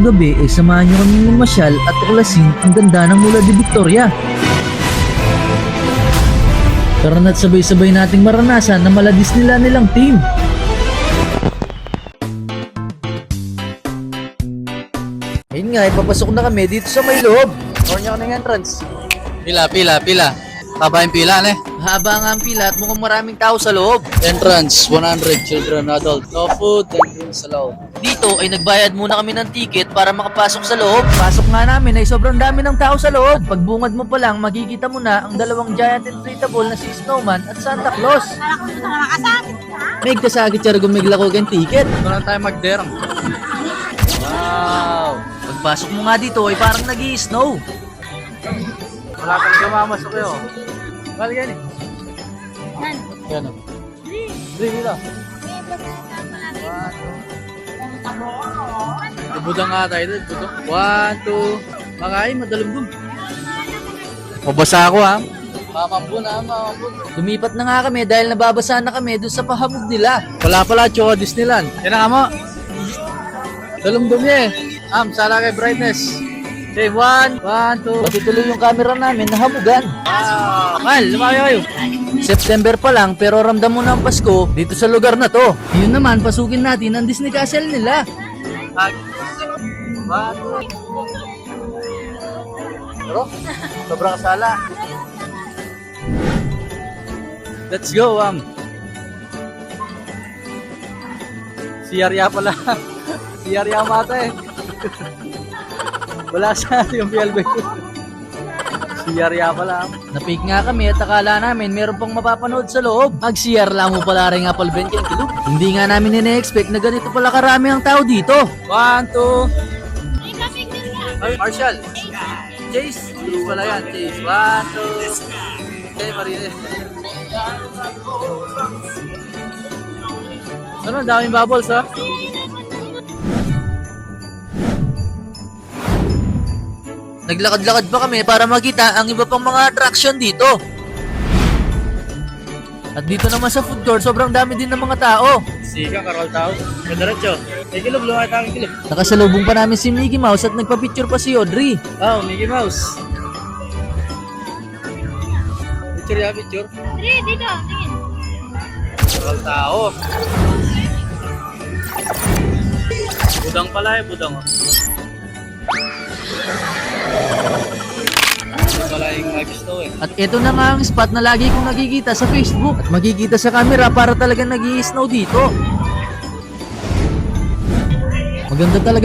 gabi ay samahan nyo kami mamasyal at tuklasin ang ganda ng Mula de Victoria. Tara na't sabay-sabay nating maranasan na maladis nilang team. Ayun nga, papasok na kami dito sa may loob. Or nyo ka ng entrance. Pila. Taba yung pila, ne? Haba nga ang pila at mukhang maraming tao sa loob. Entrance, 100 children, adult. No food and drinks allowed. Dito ay nagbayad muna kami ng ticket para makapasok sa loob. Pasok nga namin ay sobrang dami ng tao sa loob. Pagbungad mo pa lang, makikita mo na ang dalawang giant inflatable na si Snowman at Santa Claus. May kasagit siya gumigla ko kang ticket. Ito lang tayo mag-derm. Wow! Pagpasok mo nga dito ay parang nag-i-snow. Wala kang gumamasok kayo. Bali yan eh. Yan o. 3 nila. Budang nga tayo doon. Budang. 1, 2. Makay, madalumdum. Mabasa ako ha. Mamambun. Lumipat na nga kami dahil nababasa na kami doon sa pahamog nila. Wala pala, Chowa Disneyland. Yan na nga mo. Dalumdum niya eh. Sala kay brightness. Okay, 1, 2. Pati tuloy yung camera namin nahamugan. Mal, lumaki kayo. September pa lang pero ramdam mo na ang Pasko dito sa lugar na to. Yun naman, pasukin natin ang Disney Castle nila. 1, 2. Pero, sobrang kasala. Let's go, Si Arya pala. Si Arya mata eh. Wala sa yung PLB. Si Arya pala. Napik nga kami at akala namin meron pang mapapanood sa loob. Mag-CR lang mo pala rin Apple Ben kayong kilog. Hindi nga namin nina-expect na ganito pala karami ang tao dito. 1, 2. Ay, Marshall. Chase. Chase pala yan. Chase. 1, 2. Okay, Marine. Ano, daming bubbles ha? Naglakad-lakad pa kami para makita ang iba pang mga attraction dito. At dito naman sa food court, sobrang dami din ng mga tao. Siga, karol tao. Madaretso. May kilog, lumay tayong kilog. Nakasalubong pa namin si Mickey Mouse at nagpa-picture pa si Audrey. Oh, Mickey Mouse. Picture ya, picture. Dito, tingin. Karol tao. Budang pala eh, budang. Wala yung live snow eh. At ito na nga ang spot na lagi kong nakikita sa Facebook. At makikita sa camera para talaga nag-i-snow dito. Maganda talaga